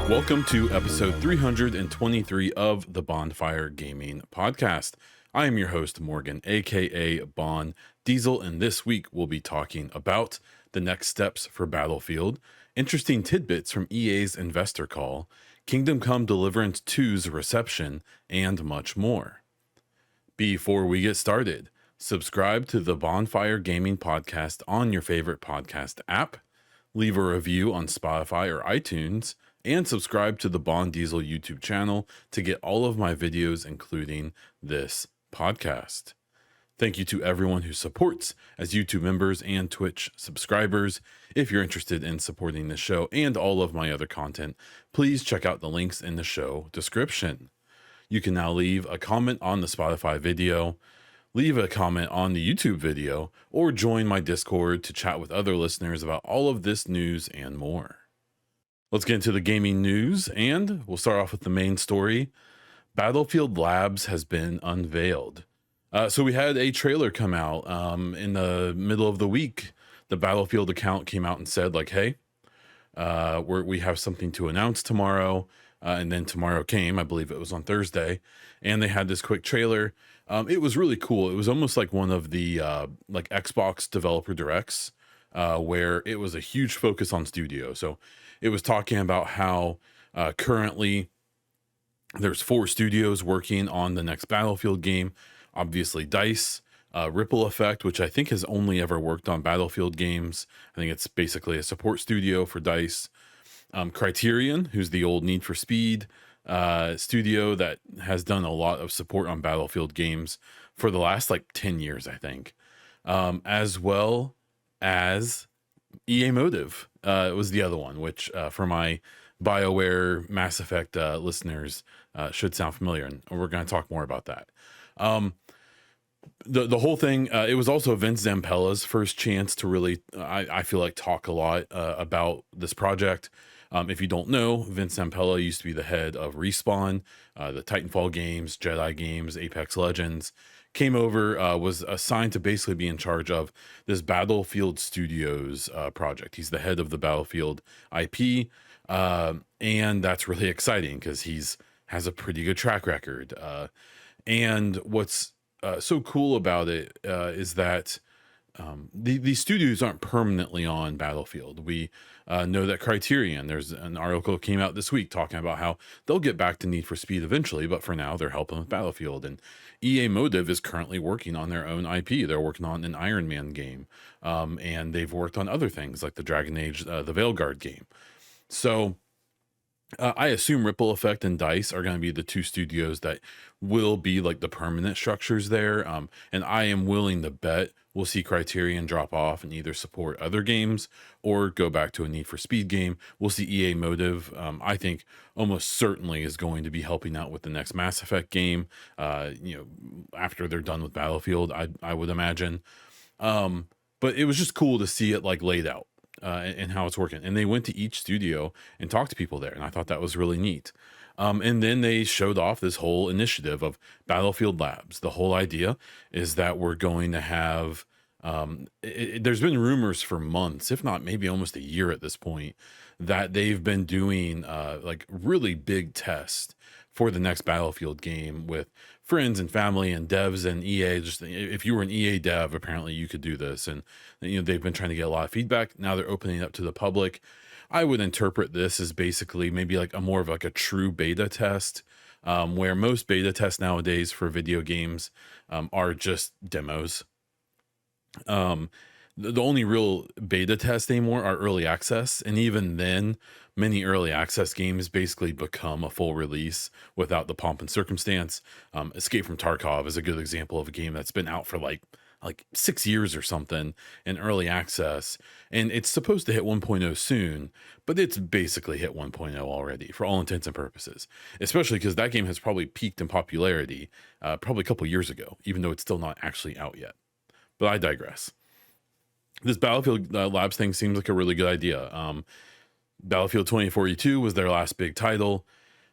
Welcome to episode 323 of the Baunfire Gaming Podcast. I am your host, Morgan, aka Bon Diesel, and this week we'll be talking about the next steps for Battlefield, interesting tidbits from EA's investor call, Come Deliverance 2's reception, and much more. Before we get started, subscribe to the Baunfire Gaming Podcast on your favorite podcast app, leave a review on Spotify or iTunes, and subscribe to the Bon Diesel YouTube channel to get all of my videos, including this podcast. Thank you to everyone who supports as YouTube members and Twitch subscribers. If you're interested in supporting the show and all of my other content, please check out the links in the show description. You can now leave a comment on the Spotify video, leave a comment on the YouTube video, or join my Discord to chat with other listeners about all of this news and more. Let's get into the gaming news, and we'll start off with the main story. Battlefield Labs has been unveiled. So we had a trailer come out in the middle of the week. The Battlefield account came out and said, like, hey, we have something to announce tomorrow. And then tomorrow came, I believe it was on Thursday, and they had this quick trailer. It was really cool. It was almost like one of the like Xbox developer directs, where it was a huge focus on studio. So it was talking about how currently there's 4 studios working on the next Battlefield game. Obviously DICE, Ripple Effect, which I think has only ever worked on Battlefield games. I think it's basically a support studio for DICE. Criterion, who's the old Need for Speed studio that has done a lot of support on Battlefield games for the last like 10 years, I think. As well as EA Motive was the other one, which for my BioWare Mass Effect listeners should sound familiar, and we're going to talk more about that. The whole thing, it was also Vince Zampella's first chance to really, I feel like, talk a lot about this project. If you don't know, Vince Zampella used to be the head of Respawn, the Titanfall games, Jedi games, Apex Legends. Came over, was assigned to basically be in charge of this Battlefield Studios project. He's the head of the Battlefield IP, and that's really exciting because has a pretty good track record. And what's so cool about it is that these studios aren't permanently on Battlefield. We know that Criterion, there's an article came out this week talking about how they'll get back to Need for Speed eventually, but for now they're helping with Battlefield. And EA Motive is currently working on their own IP. They're working on an Iron Man game, and they've worked on other things like the Dragon Age, the Veilguard game. So I assume Ripple Effect and DICE are going to be the 2 studios that will be like the permanent structures there. And I am willing to bet we'll see Criterion drop off and either support other games or go back to a Need for Speed game. We'll see EA Motive, I think almost certainly is going to be helping out with the next Mass Effect game, after they're done with Battlefield, I would imagine. But it was just cool to see it like laid out. And how it's working. And they went to each studio and talked to people there. And I thought that was really neat. And then they showed off this whole initiative of Battlefield Labs. The whole idea is that we're going to have, there's been rumors for months, if not maybe almost a year at this point, that they've been doing like really big tests for the next Battlefield game with friends and family and devs and EA. Just if you were an EA dev, apparently you could do this. And they've been trying to get a lot of feedback. Now they're opening it up to the public. I would interpret this as basically maybe like a more of like a true beta test, where most beta tests nowadays for video games are just demos. The only real beta tests anymore are early access, and even then many early access games basically become a full release without the pomp and circumstance. Escape from Tarkov is a good example of a game that's been out for like 6 years or something in early access, and it's supposed to hit 1.0 soon, but it's basically hit 1.0 already for all intents and purposes, especially because that game has probably peaked in popularity probably a couple years ago, even though it's still not actually out yet. But I digress. This Battlefield Labs thing seems like a really good idea. Battlefield 2042 was their last big title.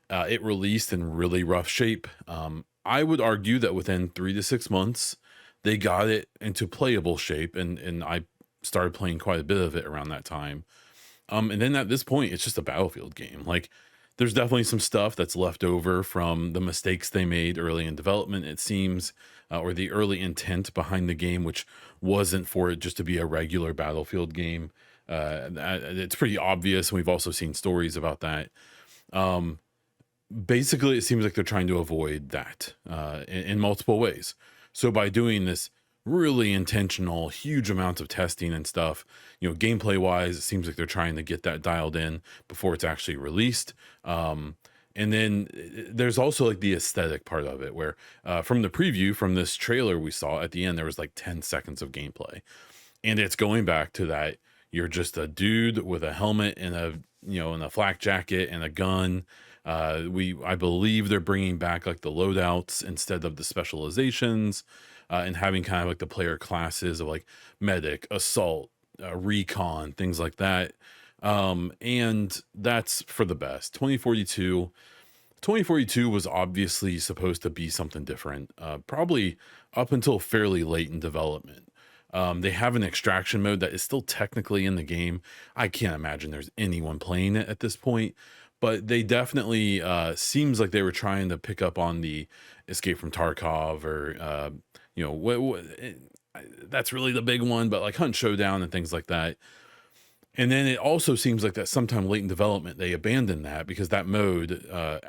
It released in really rough shape. I would argue that within 3 to 6 months, they got it into playable shape, and I started playing quite a bit of it around that time. And then at this point, it's just a Battlefield game. Like, there's definitely some stuff that's left over from the mistakes they made early in development, it seems, or the early intent behind the game, which wasn't for it just to be a regular Battlefield game. It's pretty obvious. And we've also seen stories about that. Um, Basically, it seems like they're trying to avoid that in multiple ways. So by doing this really intentional, huge amounts of testing and stuff, gameplay wise, it seems like they're trying to get that dialed in before it's actually released. And then there's also like the aesthetic part of it, where from the preview, from this trailer we saw at the end, there was like 10 seconds of gameplay, and it's going back to that you're just a dude with a helmet and a flak jacket and a gun. I believe they're bringing back like the loadouts instead of the specializations, and having kind of like the player classes of like medic, assault, recon, things like that. And that's for the best. 2042 was obviously supposed to be something different, probably up until fairly late in development. They have an extraction mode that is still technically in the game. I can't imagine there's anyone playing it at this point, but they definitely seems like they were trying to pick up on the Escape from Tarkov, or that's really the big one, but like Hunt Showdown and things like that. And then it also seems like that sometime late in development, they abandoned that because that mode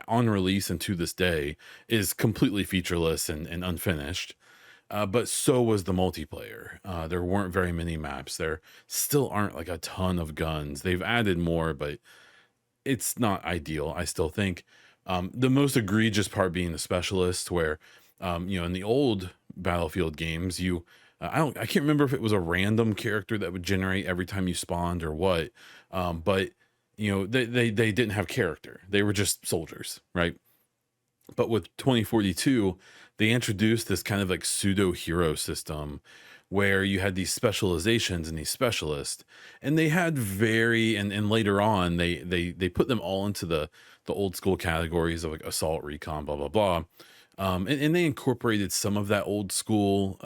on release and to this day is completely featureless and unfinished. But so was the multiplayer. There weren't very many maps. There still aren't like a ton of guns. They've added more, but it's not ideal, I still think. The most egregious part being the specialist, where in the old Battlefield games, I can't remember if it was a random character that would generate every time you spawned or what. But they didn't have character. They were just soldiers, right? But with 2042, they introduced this kind of like pseudo hero system where you had these specializations and these specialists, and they had and later on they put them all into the old school categories of like assault, recon, blah blah blah. And they incorporated some of that old school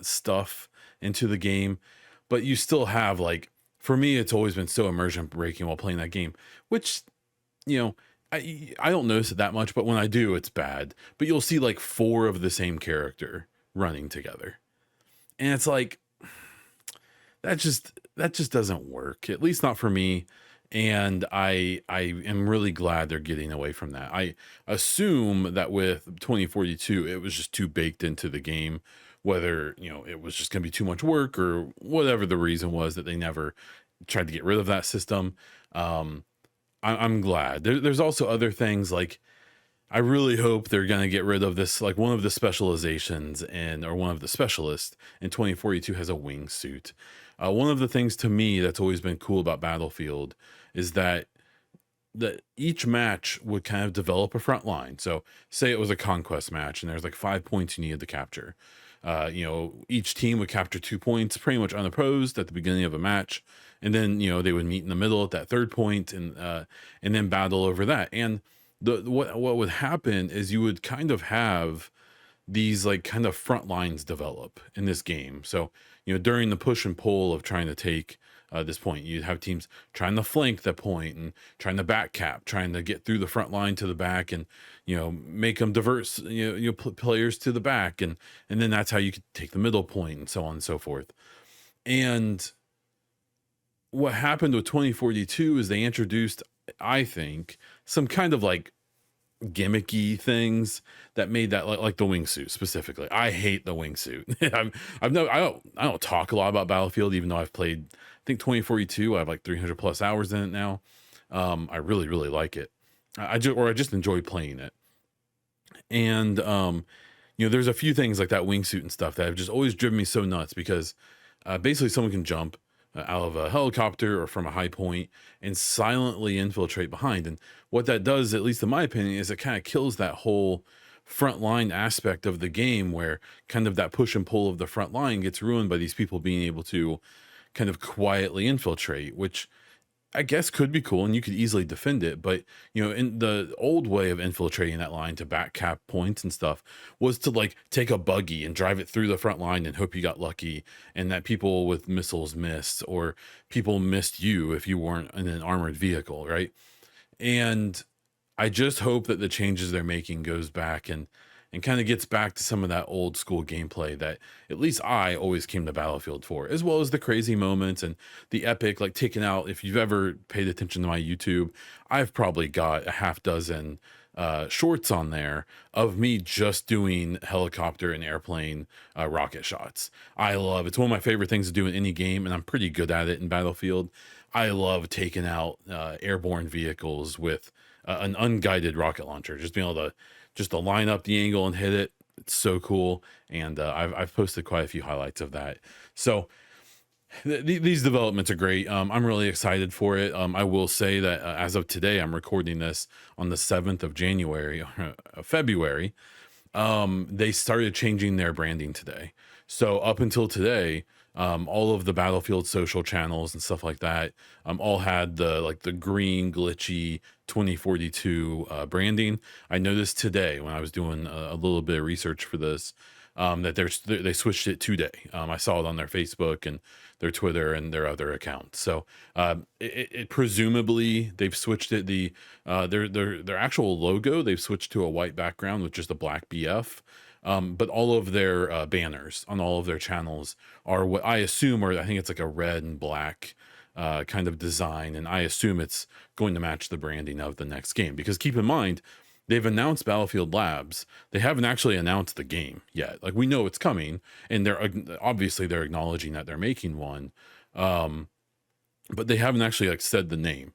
stuff into the game, but you still have like, for me, it's always been so immersion breaking while playing that game, which, I don't notice it that much, but when I do, it's bad. But you'll see like four of the same character running together, and it's like that just doesn't work, at least not for me. And I am really glad they're getting away from that. I assume that with 2042, it was just too baked into the game, whether it was just going to be too much work or whatever the reason was that they never tried to get rid of that system. I'm glad. There's also other things, like I really hope they're going to get rid of this, like one of the specializations or one of the specialists in 2042 has a wingsuit. One of the things to me that's always been cool about Battlefield is that each match would kind of develop a front line. So say it was a conquest match and there's like 5 points you needed to capture. Each team would capture 2 points pretty much unopposed at the beginning of a match. And then, they would meet in the middle at that third point and then battle over that. And what would happen is you would kind of have these like kind of front lines develop in this game. So, during the push and pull of trying to take this point, you'd have teams trying to flank the point and trying to back cap, trying to get through the front line to the back and, make them divert, players to the back. And then that's how you could take the middle point and so on and so forth. And what happened with 2042 is they introduced, I think, some kind of like gimmicky things that made that like the wingsuit specifically. I hate the wingsuit. I don't talk a lot about Battlefield, even though I've played, I think 2042. I have like 300 plus hours in it now. I really, really like it. I just enjoy playing it. And there's a few things like that wingsuit and stuff that have just always driven me so nuts because basically someone can jump out of a helicopter or from a high point and silently infiltrate behind. And what that does, at least in my opinion, is it kind of kills that whole front line aspect of the game, where kind of that push and pull of the front line gets ruined by these people being able to kind of quietly infiltrate, which I guess could be cool and you could easily defend it, but in the old way of infiltrating that line to back cap points and stuff was to like take a buggy and drive it through the front line and hope you got lucky and that people with missiles missed or people missed you if you weren't in an armored vehicle, right? And I just hope that the changes they're making goes back and kind of gets back to some of that old school gameplay that at least I always came to Battlefield for, as well as the crazy moments and the epic, like taking out. If you've ever paid attention to my YouTube, I've probably got a half dozen shorts on there of me just doing helicopter and airplane rocket shots. I love it's one of my favorite things to do in any game, and I'm pretty good at it in Battlefield. I love taking out airborne vehicles with an unguided rocket launcher, just being able to just to line up the angle and hit it. It's so cool, and I've posted quite a few highlights of that. So these developments are great. I'm really excited for it. I will say that as of today, I'm recording this on the 7th of January, February. They started changing their branding today. So up until today, all of the Battlefield social channels and stuff like that, all had the green glitchy 2042 branding. I noticed today when I was doing a little bit of research for this, that they switched it today. I saw it on their Facebook and their Twitter and their other accounts. So it presumably they've switched it. Their actual logo they've switched to a white background with just a black BF. But all of their banners on all of their channels are what I assume, or I think it's like a red and black kind of design, and I assume it's going to match the branding of the next game. Because keep in mind, they've announced Battlefield Labs. They haven't actually announced the game yet. Like we know it's coming, and they're acknowledging that they're making one. But they haven't actually like said the name.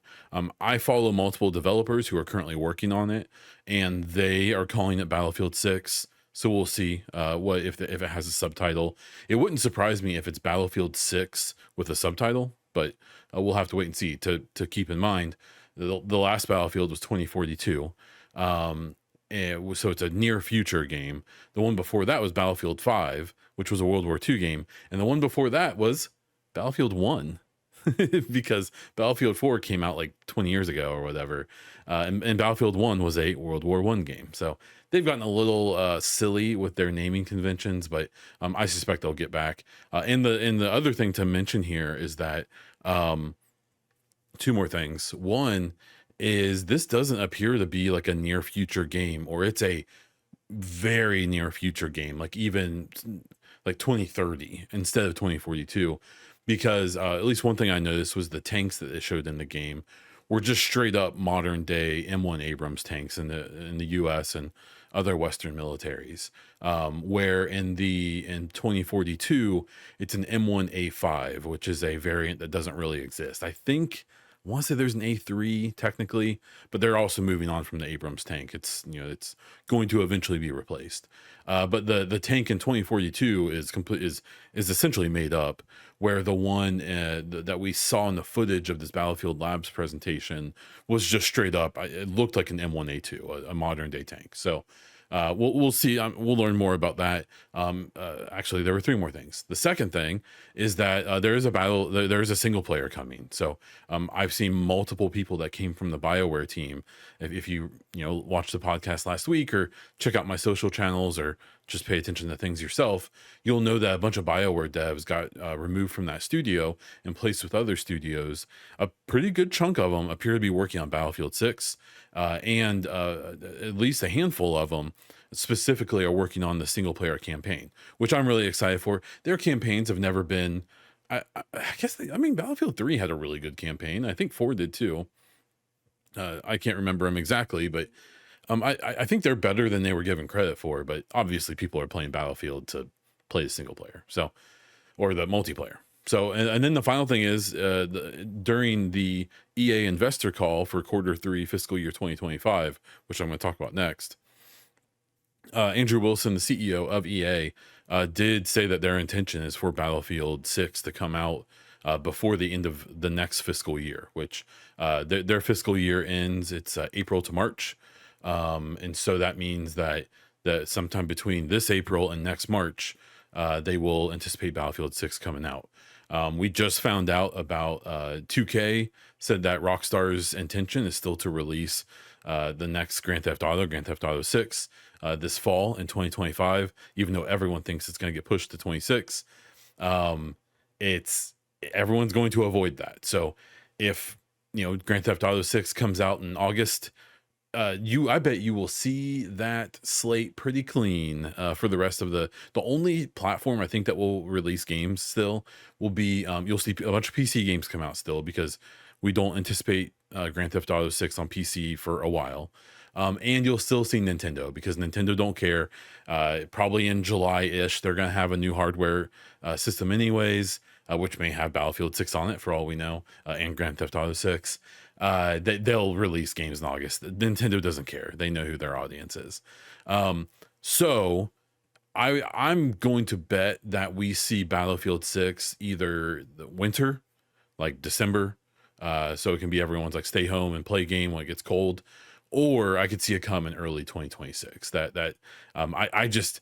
I follow multiple developers who are currently working on it, and they are calling it Battlefield 6. So we'll see what if it has a subtitle. It wouldn't surprise me if it's Battlefield 6 with a subtitle, but we'll have to wait and see. To keep in mind, the last Battlefield was 2042, so it's a near future game. The one before that was Battlefield 5, which was a World War II game, and the one before that was Battlefield 1. Because Battlefield 4 came out like 20 years ago or whatever. And Battlefield 1 was a World War I game. So they've gotten a little silly with their naming conventions, but I suspect they'll get back. And the other thing to mention here is that two more things. One is this doesn't appear to be like a near future game, or it's a very near future game, like even like 2030 instead of 2042. Because at least one thing I noticed was the tanks that they showed in the game were just straight up modern day M1 Abrams tanks in the US and other Western militaries. Where in 2042 it's an M1A5, which is a variant that doesn't really exist. I want to say there's an A3 technically, but they're also moving on from the Abrams tank. It's going to eventually be replaced. But the tank in 2042 is essentially made up. Where the one that we saw in the footage of this Battlefield Labs presentation was just straight up. It looked like an M1A2, a modern day tank. So we'll see. We'll learn more about that. Actually, there were three more things. The second thing is that there is a single player coming. So I've seen multiple people that came from the BioWare team. If you watch the podcast last week or check out my social channels or just pay attention to things yourself, you'll know that a bunch of BioWare devs got removed from that studio and placed with other studios. A pretty good chunk of them appear to be working on Battlefield 6, and at least a handful of them specifically are working on the single player campaign, which I'm really excited for. Their campaigns have never been, I guess, Battlefield 3 had a really good campaign. I think 4 did too. I can't remember them exactly, but I think they're better than they were given credit for. But obviously, people are playing Battlefield to play the single player, or the multiplayer. So, and then the final thing is, during the EA investor call for Q3 fiscal year 2025, which I'm going to talk about next, Andrew Wilson, the CEO of EA, did say that their intention is for Battlefield 6 to come out before the end of the next fiscal year, which their fiscal year ends. It's April to March. And so that means that sometime between this April and next March, they will anticipate Battlefield 6 coming out. We just found out about 2K said that Rockstar's intention is still to release the next Grand Theft Auto 6, this fall in 2025, even though everyone thinks it's going to get pushed to 26. Um, it's everyone's going to avoid that. So if Grand Theft Auto 6 comes out in August, I bet you will see that slate pretty clean for the rest of the only platform I think that will release games still will be you'll see a bunch of PC games come out still, because we don't anticipate Grand Theft Auto 6 on PC for a while. And you'll still see Nintendo, because Nintendo don't care. Probably in July-ish, they're going to have a new hardware system anyways, which may have Battlefield 6 on it for all we know, and Grand Theft Auto 6. They'll release games in August. Nintendo doesn't care. They know who their audience is. So I'm going to bet that we see Battlefield 6 either the winter, like December, so it can be everyone's like stay home and play game when it gets cold, or I could see it come in early 2026. I just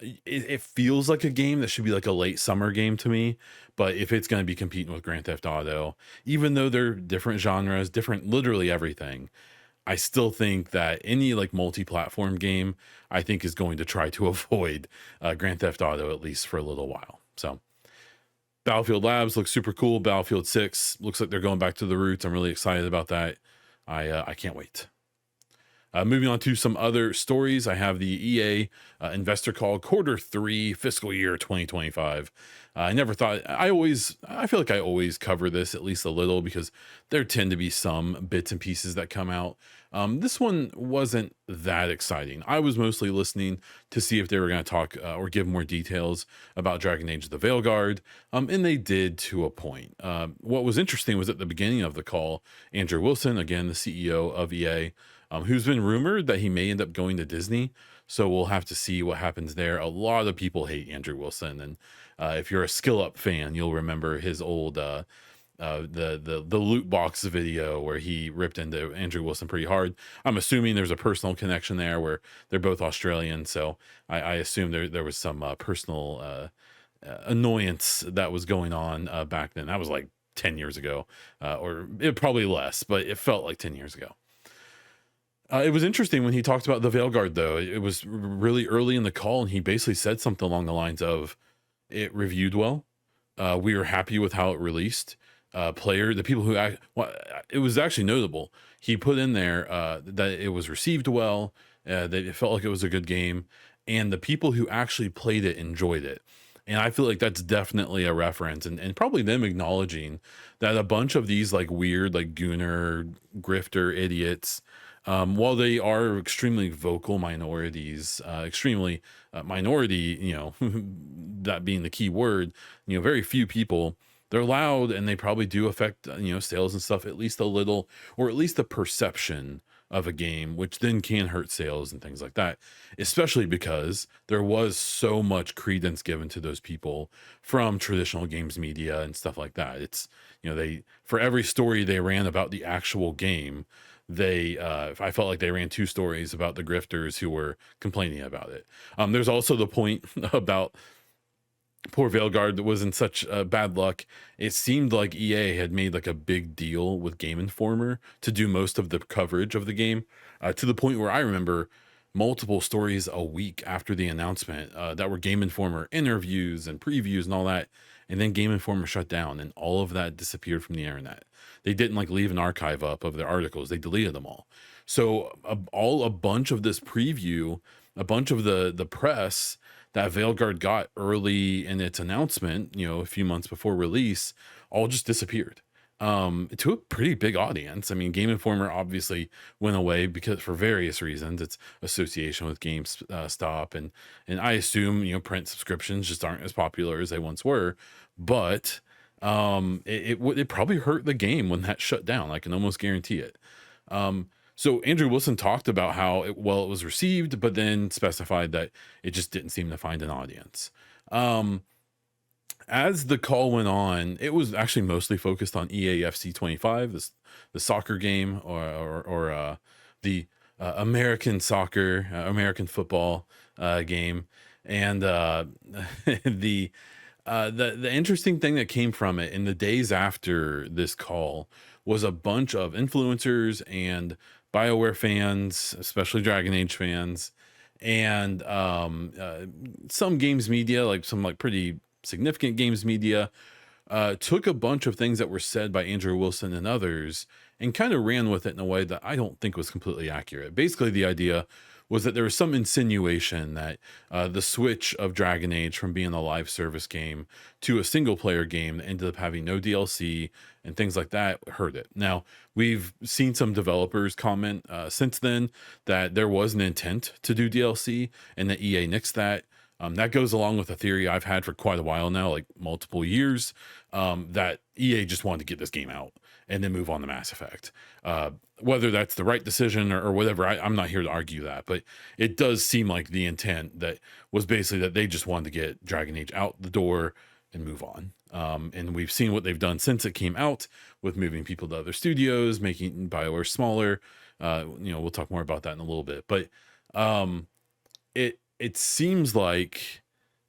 it feels like a game that should be like a late summer game to me. But if it's going to be competing with Grand Theft Auto, even though they're different genres, different literally everything, I still think that any like multi-platform game, I think, is going to try to avoid Grand Theft Auto, at least for a little while. So Battlefield Labs looks super cool. Battlefield 6 looks like they're going back to the roots. I'm really excited about that. I can't wait. Moving on to some other stories, I have the EA investor call Q3 fiscal year 2025. I never thought, I feel like I always cover this at least a little, because there tend to be some bits and pieces that come out. This one wasn't that exciting. I was mostly listening to see if they were going to talk or give more details about Dragon Age the Veilguard, and they did to a point. What was interesting was at the beginning of the call, Andrew Wilson, again, the CEO of EA, who's been rumored that he may end up going to Disney. So we'll have to see what happens there. A lot of people hate Andrew Wilson, and if you're a Skill Up fan, you'll remember his old the loot box video where he ripped into Andrew Wilson pretty hard. I'm assuming there's a personal connection there where they're both Australian, so I assume there was some personal annoyance that was going on back then. That was like 10 years ago, or probably less, but it felt like 10 years ago. It was interesting when he talked about the Veilguard, though. It was really early in the call, and he basically said something along the lines of, it reviewed well. We were happy with how it released. The people who it was actually notable. He put in there that it was received well, that it felt like it was a good game, and the people who actually played it enjoyed it. And I feel like that's definitely a reference, and probably them acknowledging that a bunch of these like weird, like gooner, grifter idiots, while they are extremely vocal minorities, extremely minority, that being the key word, very few people, they're loud, and they probably do affect, sales and stuff, at least a little, or at least the perception of a game, which then can hurt sales and things like that, especially because there was so much credence given to those people from traditional games media and stuff like that. It's, for every story they ran about the actual game, I felt like they ran two stories about the grifters who were complaining about it. There's also the point about poor Veilguard that was in such bad luck. It seemed like EA had made like a big deal with Game Informer to do most of the coverage of the game, to the point where I remember multiple stories a week after the announcement that were Game Informer interviews and previews and all that. And then Game Informer shut down, and all of that disappeared from the internet. They didn't like leave an archive up of their articles. They deleted them all. So a bunch of this preview, a bunch of the press that Veilguard got early in its announcement, a few months before release, all just disappeared. To a pretty big audience. I mean, Game Informer obviously went away because for various reasons. It's association with GameStop, and I assume print subscriptions just aren't as popular as they once were. But it probably hurt the game when that shut down. I can almost guarantee it. So Andrew Wilson talked about how it was received, but then specified that it just didn't seem to find an audience. As the call went on, it was actually mostly focused on EAFC 25, the soccer game, or the American soccer, American football game, and the The interesting thing that came from it in the days after this call was a bunch of influencers and BioWare fans, especially Dragon Age fans, and some games media, like some like pretty significant games media, took a bunch of things that were said by Andrew Wilson and others and kind of ran with it in a way that I don't think was completely accurate. Basically, the idea was that there was some insinuation that the switch of Dragon Age from being a live service game to a single player game that ended up having no DLC and things like that hurt it. Now, we've seen some developers comment since then that there was an intent to do DLC and that EA nixed that. That goes along with a theory I've had for quite a while now, like multiple years, that EA just wanted to get this game out and then move on to Mass Effect. Whether that's the right decision or whatever, I'm not here to argue that, but it does seem like the intent that was basically that they just wanted to get Dragon Age out the door and move on. And we've seen what they've done since it came out with moving people to other studios, making BioWare smaller. We'll talk more about that in a little bit, but it seems like,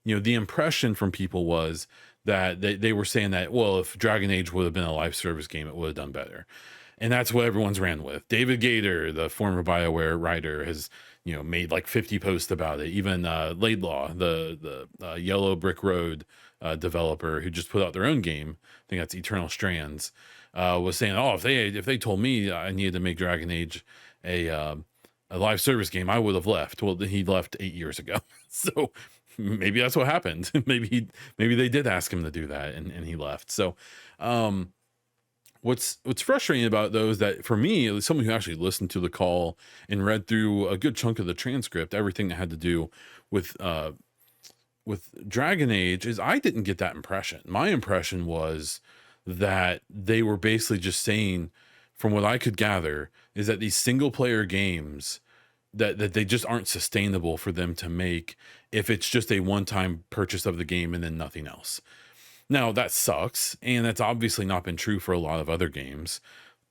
the impression from people was that they were saying that, well, if Dragon Age would have been a live service game, it would have done better. And that's what everyone's ran with. David Gator, the former BioWare writer, has, made like 50 posts about it. Even Laidlaw, the Yellow Brick Road developer who just put out their own game, I think that's Eternal Strands, was saying, oh, if they told me I needed to make Dragon Age a live service game, I would have left. Well, he left 8 years ago. So maybe that's what happened. maybe they did ask him to do that and he left. So what's frustrating about it, though, is that for me, as someone who actually listened to the call and read through a good chunk of the transcript, everything that had to do with Dragon Age, is I didn't get that impression. My impression was that they were basically just saying, from what I could gather, is that these single player games that they just aren't sustainable for them to make if it's just a one-time purchase of the game and then nothing else. Now that sucks, and that's obviously not been true for a lot of other games.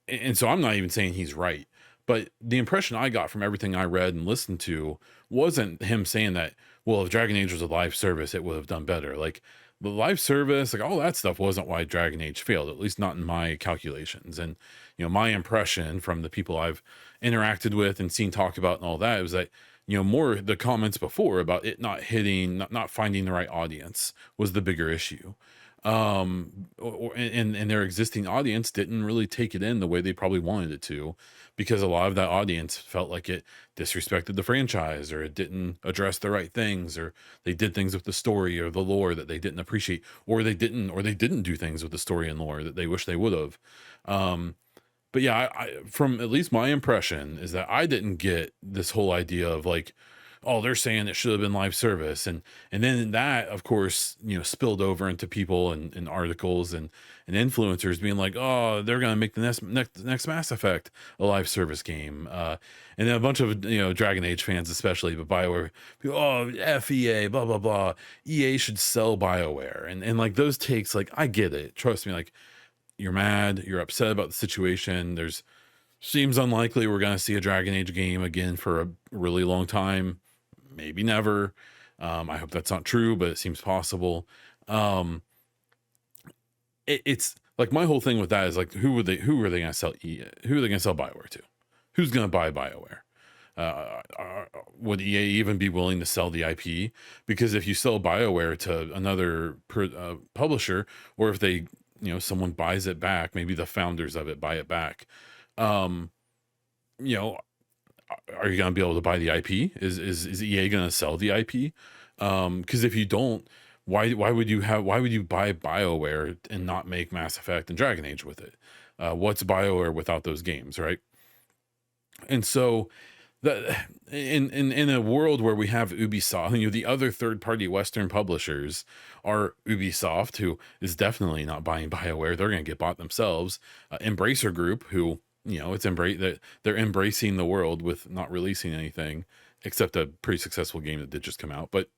And so I'm not even saying he's right, but the impression I got from everything I read and listened to wasn't him saying that, well, if Dragon Age was a live service, it would have done better. Like, the live service, like all that stuff wasn't why Dragon Age failed, at least not in my calculations. And, my impression from the people I've interacted with and seen talk about and all that was that, more the comments before about it not hitting, not finding the right audience was the bigger issue. And their existing audience didn't really take it in the way they probably wanted it to, because a lot of that audience felt like it disrespected the franchise, or it didn't address the right things, or they did things with the story or the lore that they didn't appreciate, or they didn't do things with the story and lore that they wish they would have. But yeah, I from at least my impression is that I didn't get this whole idea of like, oh, they're saying it should have been live service, and then that, of course, spilled over into people and articles and influencers being like, oh, they're gonna make the next Mass Effect a live service game, and then a bunch of Dragon Age fans, especially, but BioWare, people, oh, FEA, blah blah blah, EA should sell BioWare, and like those takes, like I get it, trust me, like you're mad, you're upset about the situation. Seems unlikely we're going to see a Dragon Age game again for a really long time, maybe never. I hope that's not true, but it seems possible. It's like my whole thing with that is like, who are they going to sell? Who are they going to sell BioWare to? Who's going to buy BioWare? Would EA even be willing to sell the IP? Because if you sell BioWare to another publisher, or if they, someone buys it back, maybe the founders of it buy it back, are you going to be able to buy the IP? Is EA going to sell the IP? Because if you don't, why would you buy BioWare and not make Mass Effect and Dragon Age with it? What's BioWare without those games, right? And so in a world where we have Ubisoft, the other third-party Western publishers are Ubisoft, who is definitely not buying BioWare. They're going to get bought themselves. Embracer Group, who, they're embracing the world with not releasing anything except a pretty successful game that did just come out. But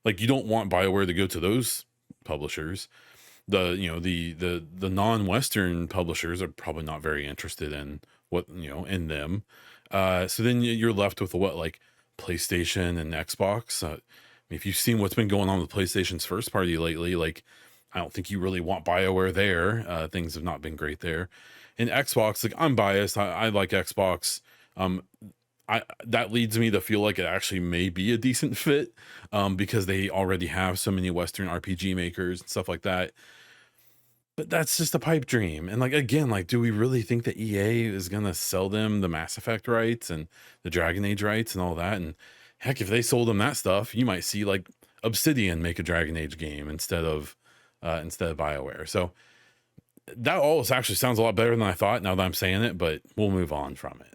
like, you don't want BioWare to go to those publishers. The non-Western publishers are probably not very interested in in them. So then you're left with what, like PlayStation and Xbox, mean, if you've seen what's been going on with PlayStation's first party lately, like I don't think you really want BioWare there. Things have not been great there. And Xbox, like I'm biased. I like Xbox. Um, I that leads me to feel like it actually may be a decent fit, because they already have so many Western RPG makers and stuff like that. But that's just a pipe dream. And like again, like, do we really think that EA is gonna sell them the Mass Effect rights and the Dragon Age rights and all that? And heck, if they sold them that stuff, you might see like Obsidian make a Dragon Age game instead of BioWare. So that all actually sounds a lot better than I thought now that I'm saying it, but we'll move on from it.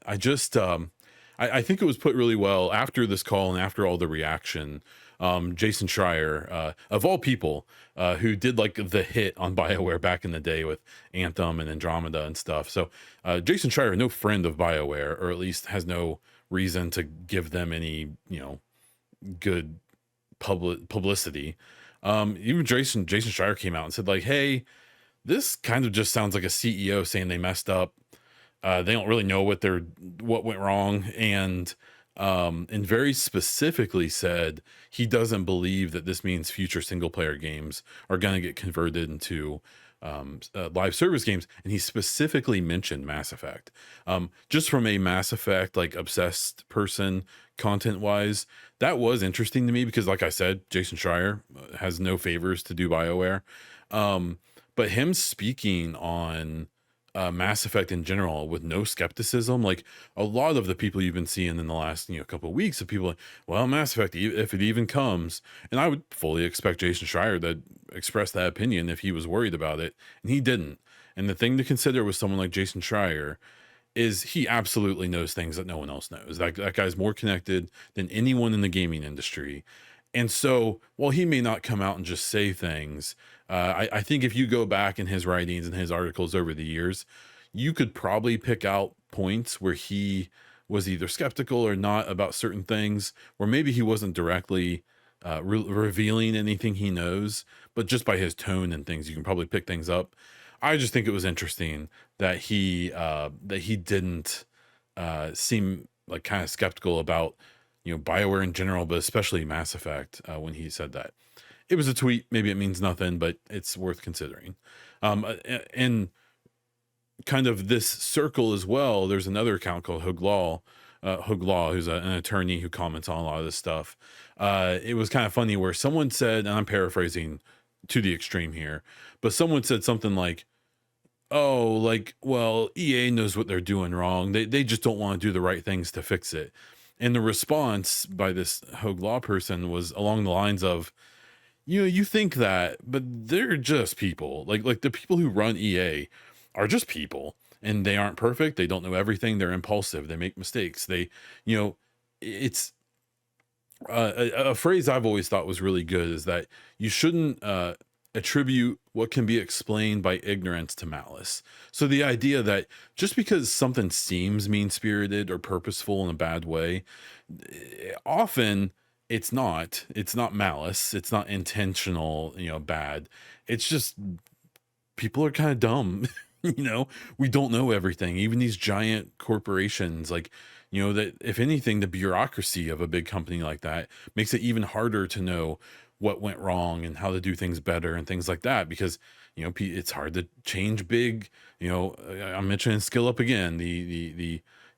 I think it was put really well after this call and after all the reaction. Jason Schreier, of all people, who did like the hit on BioWare back in the day with Anthem and Andromeda and stuff. So Jason Schreier, no friend of BioWare, or at least has no reason to give them any, good publicity. Even Jason Schreier came out and said like, hey, this kind of just sounds like a CEO saying they messed up. They don't really know what went wrong, and very specifically said he doesn't believe that this means future single player games are going to get converted into live service games. And he specifically mentioned Mass Effect. Just from a Mass Effect like obsessed person, content wise, that was interesting to me because, like I said, Jason Schreier has no favors to do BioWare. But him speaking on Mass Effect in general with no skepticism, like a lot of the people you've been seeing in the last couple of weeks of people like, well, Mass Effect, if it even comes, and I would fully expect Jason Schreier to express that opinion if he was worried about it, and he didn't. And the thing to consider with someone like Jason Schreier is he absolutely knows things that no one else knows. That guy's more connected than anyone in the gaming industry. And so, while he may not come out and just say things, I think if you go back in his writings and his articles over the years, you could probably pick out points where he was either skeptical or not about certain things, or maybe he wasn't directly revealing anything he knows, but just by his tone and things, you can probably pick things up. I just think it was interesting that he didn't seem like kind of skeptical about BioWare in general, but especially Mass Effect when he said that. It was a tweet. Maybe it means nothing, but it's worth considering. And kind of this circle as well, there's another account called Hoog Law, who's an attorney who comments on a lot of this stuff. It was kind of funny where someone said, and I'm paraphrasing to the extreme here, but someone said something like, oh, like, well, EA knows what they're doing wrong. They just don't want to do the right things to fix it. And the response by this Hoag Law person was along the lines of, you think that, but they're just people. Like the people who run EA are just people, and they aren't perfect. They don't know everything. They're impulsive. They make mistakes. It's a phrase I've always thought was really good is that you shouldn't attribute what can be explained by ignorance to malice. So the idea that just because something seems mean-spirited or purposeful in a bad way, often it's not malice, it's not intentional, bad. It's just people are kind of dumb. We don't know everything. Even these giant corporations, like, that if anything, the bureaucracy of a big company like that makes it even harder to know what went wrong and how to do things better and things like that, because it's hard to change big. I'm mentioning skill up again.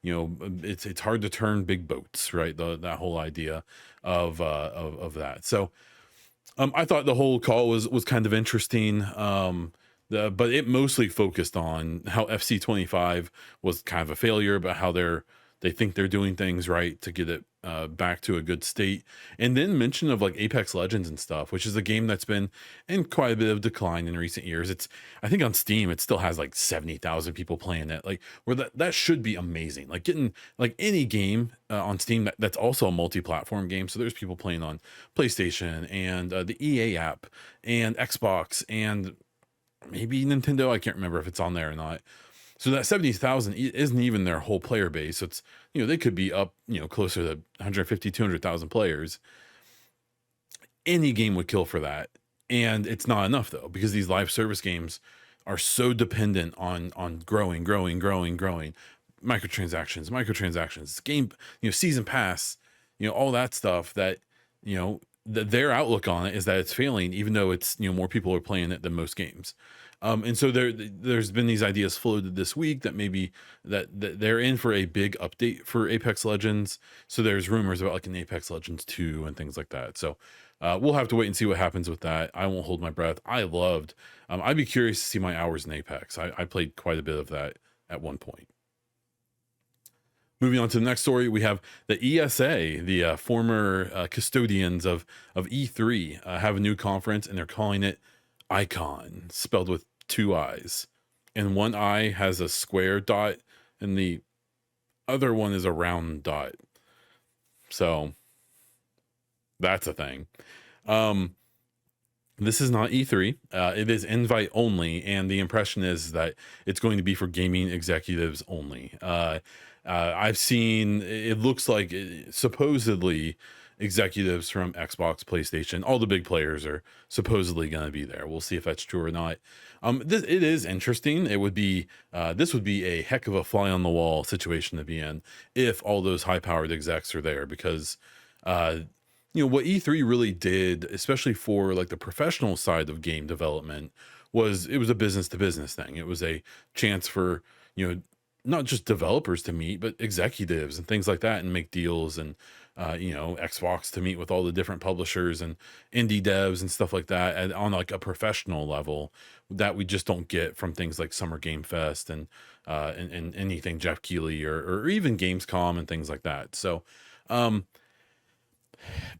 It's hard to turn big boats, right? That whole idea of that. So I thought the whole call was kind of interesting. But it mostly focused on how FC25 was kind of a failure, but how they think they're doing things right to get it back to a good state. And then mention of like Apex Legends and stuff, which is a game that's been in quite a bit of decline in recent years. I think on Steam, it still has like 70,000 people playing it, like where that should be amazing. Like getting like any game on Steam that's also a multi-platform game. So there's people playing on PlayStation and the EA app and Xbox and maybe Nintendo. I can't remember if it's on there or not. So that 70,000 isn't even their whole player base. So it's, they could be up, closer to 150, 200,000 players. Any game would kill for that. And it's not enough though, because these live service games are so dependent on growing, microtransactions, game, season pass, all that stuff that, their outlook on it is that it's failing, even though it's, more people are playing it than most games. And so there's been these ideas floated this week that maybe that they're in for a big update for Apex Legends. So there's rumors about like an Apex Legends 2 and things like that. So we'll have to wait and see what happens with that. I won't hold my breath. I'd be curious to see my hours in Apex. I played quite a bit of that at one point. Moving on to the next story, we have the ESA, the former custodians of E3, have a new conference, and they're calling it Icon, spelled with two I's. And one I has a square dot, and the other one is a round dot. So that's a thing. This is not E3. It is invite only, and the impression is that it's going to be for gaming executives only. I've seen, it looks like supposedly executives from Xbox, PlayStation, all the big players are supposedly going to be there. We'll see if that's true or not. It is interesting. This would be a heck of a fly on the wall situation to be in if all those high powered execs are there, because what E3 really did, especially for like the professional side of game development, was it was a business to business thing. It was a chance for, not just developers to meet, but executives and things like that and make deals, and, Xbox to meet with all the different publishers and indie devs and stuff like that, and on like a professional level that we just don't get from things like Summer Game Fest and anything Jeff Keighley or even Gamescom and things like that. So,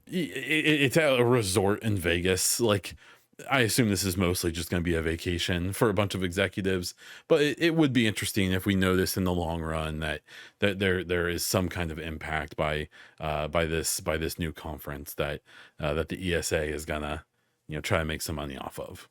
it's at a resort in Vegas. Like, I assume this is mostly just going to be a vacation for a bunch of executives, but it would be interesting if we notice in the long run that there is some kind of impact by this new conference that the ESA is gonna try to make some money off of.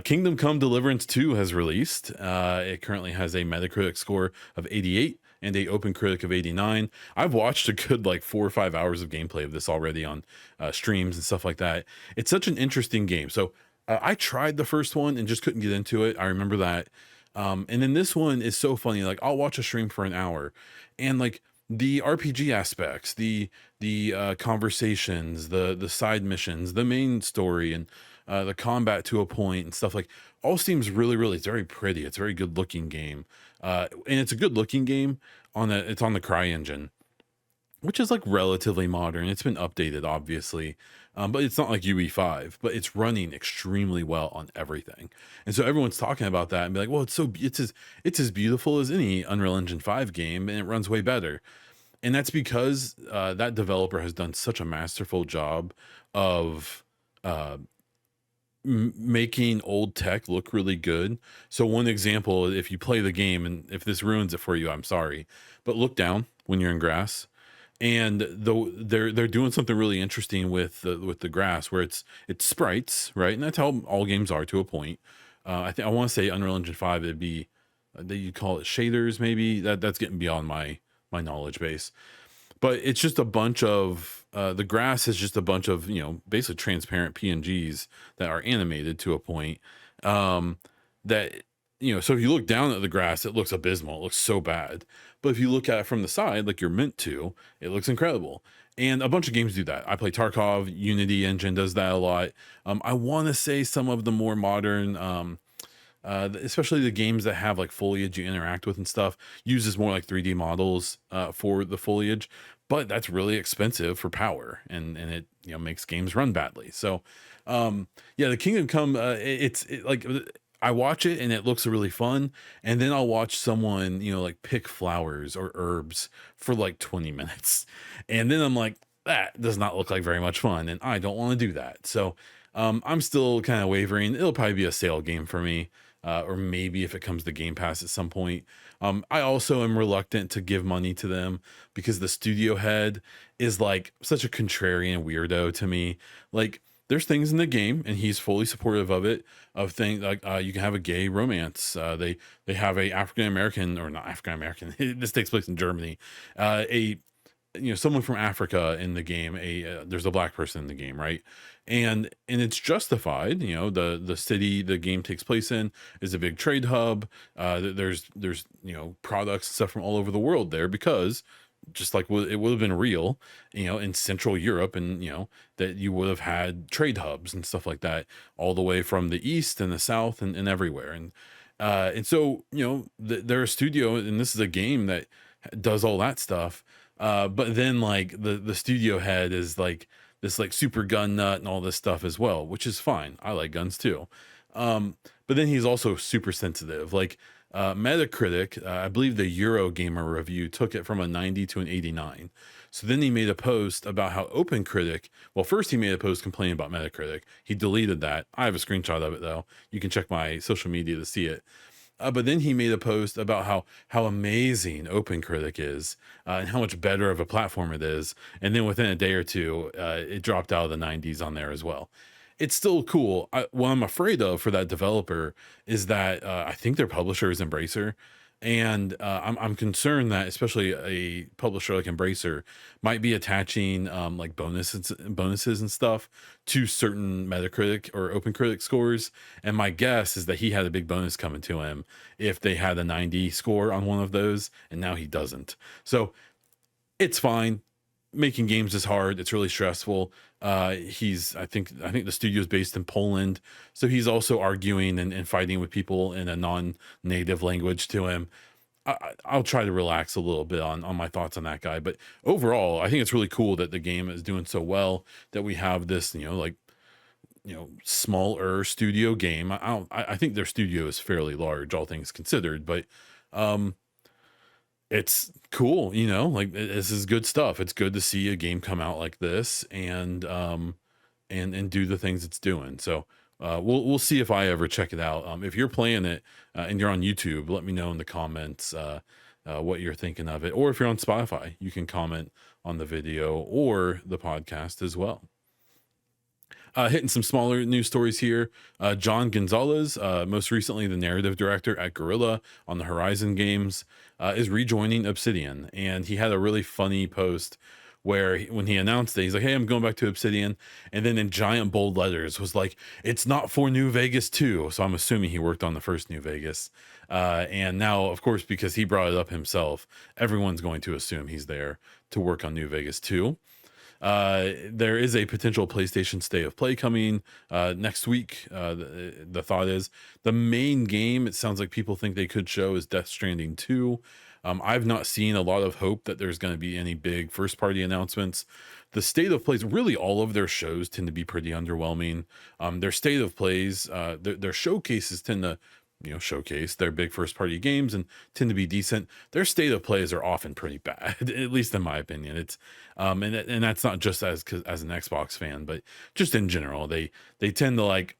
Kingdom Come Deliverance 2 has released. It currently has a Metacritic score of 88 and a OpenCritic of 89. I've watched a good like 4 or 5 hours of gameplay of this already on streams and stuff like that. It's such an interesting game. So I tried the first one and just couldn't get into it. I remember that. And then this one is so funny. Like, I'll watch a stream for an hour, and like the RPG aspects, the conversations, the side missions, the main story, and the combat to a point and stuff, like, all seems really, it's very pretty. It's a very good looking game. And it's a good looking game it's on the CryEngine, which is like relatively modern. It's been updated, obviously. But it's not like UE5, but it's running extremely well on everything. And so everyone's talking about that and be like, well, it's as beautiful as any Unreal Engine 5 game, and it runs way better. And that's because that developer has done such a masterful job of making old tech look really good. So one example, if you play the game, and if this ruins it for you, I'm sorry, but look down when you're in grass, and they're doing something really interesting with the grass, where it's sprites, right? And that's how all games are to a point. I want to say Unreal Engine 5, it'd be you call it shaders, maybe. That's getting beyond my knowledge base. But it's just a bunch of the grass is just a bunch of basically transparent PNGs that are animated to a point, that so if you look down at the grass, it looks abysmal. It looks so bad. But if you look at it from the side, like you're meant to, it looks incredible. And a bunch of games do that. I play Tarkov. Unity Engine does that a lot. I want to say some of the more modern, especially the games that have like foliage you interact with and stuff, uses more like 3D models for the foliage, but that's really expensive for power, and it makes games run badly. So the Kingdom Come, like, I watch it and it looks really fun, and then I'll watch someone like pick flowers or herbs for like 20 minutes, and then I'm like, that does not look like very much fun, and I don't want to do that. So I'm still kind of wavering. It'll probably be a sale game for me. Or maybe if it comes to Game Pass at some point. I also am reluctant to give money to them because the studio head is like such a contrarian weirdo to me. Like, there's things in the game, and he's fully supportive of it, of things like you can have a gay romance. They have a African American, or not African American. This takes place in Germany. Someone from Africa in the game. There's a black person in the game, right? And it's justified. The city the game takes place in is a big trade hub. There's products and stuff from all over the world there, because just like it would have been real, in Central Europe, and that you would have had trade hubs and stuff like that all the way from the east and the south and everywhere. And so they're a studio, and this is a game that does all that stuff. But then like the studio head is like this like super gun nut and all this stuff as well, which is fine. I like guns too. But then he's also super sensitive. Like Metacritic, I believe the Eurogamer review took it from a 90 to an 89. So then he made a post about how OpenCritic, well, first he made a post complaining about Metacritic. He deleted that. I have a screenshot of it though. You can check my social media to see it. But then he made a post about how amazing OpenCritic is, and how much better of a platform it is. And then within a day or two, it dropped out of the 90s on there as well. It's still cool. What I'm afraid of for that developer is that I think their publisher is Embracer, and I'm concerned that especially a publisher like Embracer might be attaching like bonuses and stuff to certain Metacritic or OpenCritic scores. And my guess is that he had a big bonus coming to him if they had a 90 score on one of those, and now he doesn't. So it's fine. Making games is hard. It's really stressful. I think the studio is based in Poland, so he's also arguing and fighting with people in a non-native language to him. I'll try to relax a little bit on my thoughts on that guy, but overall, I think it's really cool that the game is doing so well, that we have this, like, smaller studio game. I think their studio is fairly large, all things considered, but um, it's cool, like this is good stuff. It's good to see a game come out like this and do the things it's doing. So we'll see if I ever check it out. If you're playing it and you're on YouTube, let me know in the comments what you're thinking of it. Or if you're on Spotify, you can comment on the video or the podcast as well. Hitting some smaller news stories here. John Gonzalez, most recently the narrative director at Guerrilla on the Horizon games, is rejoining Obsidian. And he had a really funny post where when he announced it, he's like, "Hey, I'm going back to Obsidian." And then in giant bold letters was like, "It's not for New Vegas 2." So I'm assuming he worked on the first New Vegas. And now, of course, because he brought it up himself, everyone's going to assume he's there to work on New Vegas 2. There is a potential PlayStation State of Play coming next week. The thought is the main game, it sounds like people think they could show, is Death Stranding 2. I've not seen a lot of hope that there's going to be any big first party announcements. The State of Plays, really all of their shows tend to be pretty underwhelming. Their State of Plays, their showcases tend to showcase their big first party games and tend to be decent. Their State of Plays are often pretty bad, at least in my opinion. It's and that's not just as an Xbox fan, but just in general. They tend to like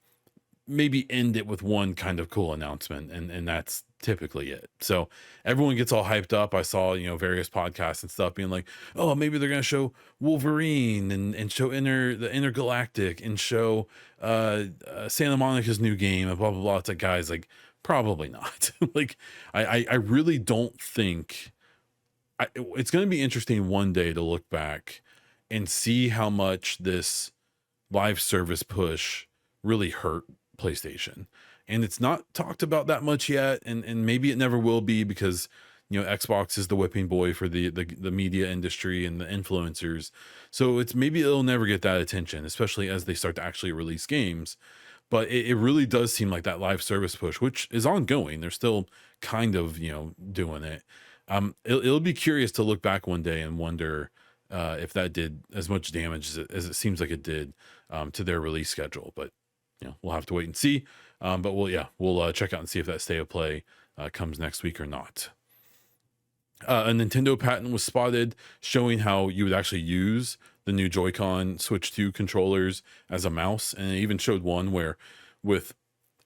maybe end it with one kind of cool announcement, and that's typically it. So everyone gets all hyped up. I saw various podcasts and stuff being like, "Oh, maybe they're gonna show Wolverine and show the Intergalactic and show Santa Monica's new game and blah blah blah." It's like, guys, like, probably not. Like I really don't think it's going to be interesting one day to look back and see how much this live service push really hurt PlayStation. And it's not talked about that much yet, and maybe it never will be, because Xbox is the whipping boy for the media industry and the influencers. So maybe it'll never get that attention, especially as they start to actually release games. But it really does seem like that live service push, which is ongoing. They're still kind of doing it. It'll be curious to look back one day and wonder if that did as much damage as it seems like it did to their release schedule. But we'll have to wait and see. But we'll check out and see if that State of Play comes next week or not. A Nintendo patent was spotted showing how you would actually use the new Joy-Con Switch 2 controllers as a mouse, and it even showed one where with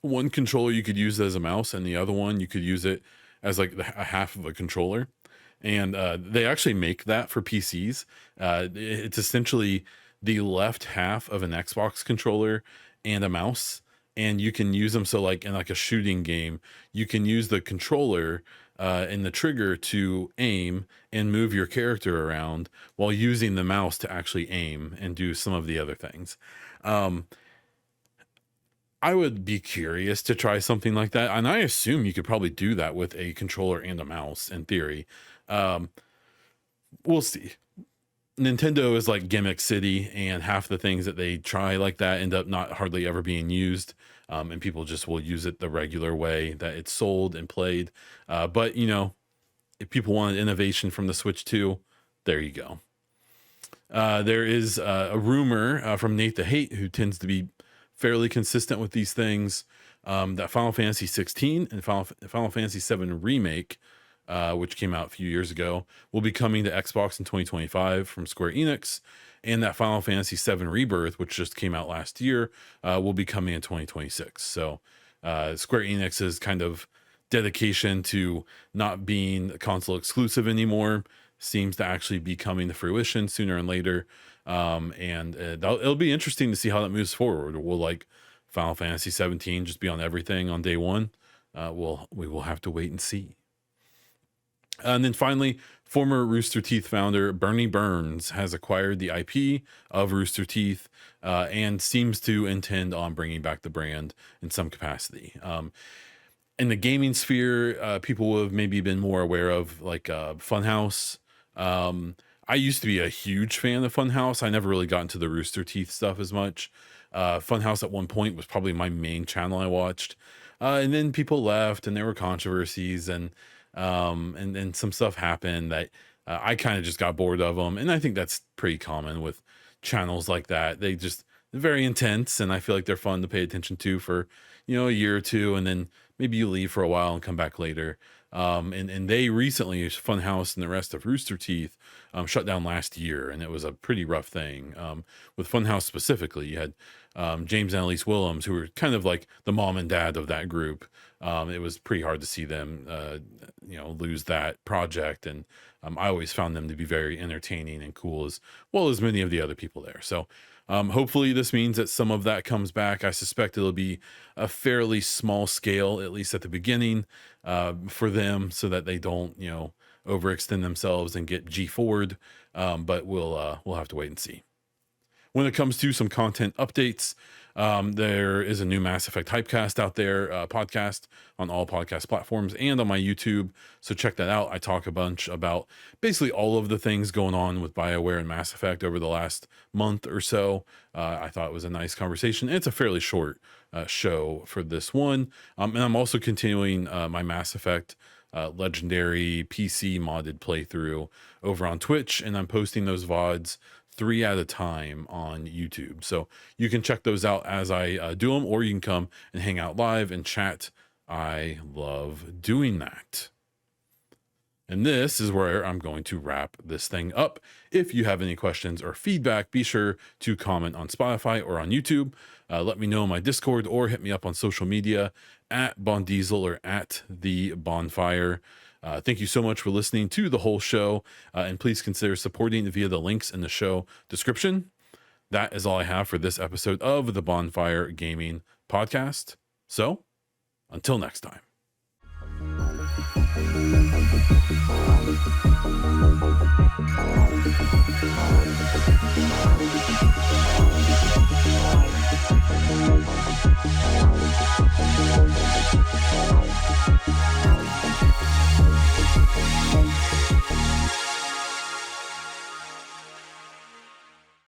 one controller you could use it as a mouse, and the other one you could use it as like a half of a controller. And they actually make that for PCs. It's essentially the left half of an Xbox controller and a mouse, and you can use them. So like in like a shooting game, you can use the controller and the trigger to aim and move your character around while using the mouse to actually aim and do some of the other things. I would be curious to try something like that, and I assume you could probably do that with a controller and a mouse in theory. we'll see. Nintendo is like gimmick city, and half the things that they try like that end up not hardly ever being used. And people just will use it the regular way that it's sold and played. But if people wanted innovation from the Switch 2, there you go. There is a rumor from Nate the Hate, who tends to be fairly consistent with these things, that Final Fantasy 16 and Final Fantasy 7 Remake, which came out a few years ago, will be coming to Xbox in 2025 from Square Enix, and that Final Fantasy 7 Rebirth, which just came out last year, will be coming in 2026. So Square Enix's kind of dedication to not being console exclusive anymore seems to actually be coming to fruition sooner and later. And it'll be interesting to see how that moves forward. Will like Final Fantasy 17 just be on everything on day one? We will have to wait and see. And then finally, former Rooster Teeth founder Bernie Burns has acquired the IP of Rooster Teeth, and seems to intend on bringing back the brand in some capacity. In the gaming sphere, people will have maybe been more aware of like Funhouse. I used to be a huge fan of Funhouse. I never really got into the Rooster Teeth stuff as much. Funhouse at one point was probably my main channel I watched. And then people left, and there were controversies, and some stuff happened that I kind of just got bored of them. And I think that's pretty common with channels like that. They're very intense, and I feel like they're fun to pay attention to for, a year or two, and then maybe you leave for a while and come back later. And they recently, Funhouse and the rest of Rooster Teeth, shut down last year, and it was a pretty rough thing. With Funhouse specifically, you had James and Elise Willems, who were kind of like the mom and dad of that group. It was pretty hard to see them, lose that project, and I always found them to be very entertaining and cool, as well as many of the other people there. So hopefully this means that some of that comes back. I suspect it'll be a fairly small scale, at least at the beginning, for them, so that they don't, overextend themselves and get G4'd. But we'll have to wait and see. When it comes to some content updates, there is a new Mass Effect Hypecast out there, podcast on all podcast platforms and on my YouTube. So check that out. I talk a bunch about basically all of the things going on with BioWare and Mass Effect over the last month or so. I thought it was a nice conversation. It's a fairly short show for this one. And I'm also continuing my Mass Effect Legendary PC modded playthrough over on Twitch, and I'm posting those VODs 3 at a time on YouTube. So you can check those out as I do them, or you can come and hang out live and chat. I love doing that. And this is where I'm going to wrap this thing up. If you have any questions or feedback, be sure to comment on Spotify or on YouTube. Let me know in my Discord, or hit me up on social media at Bondiesel or at the Baunfire. Thank you so much for listening to the whole show, and please consider supporting via the links in the show description. That is all I have for this episode of the Baunfire Gaming Podcast. So, until next time.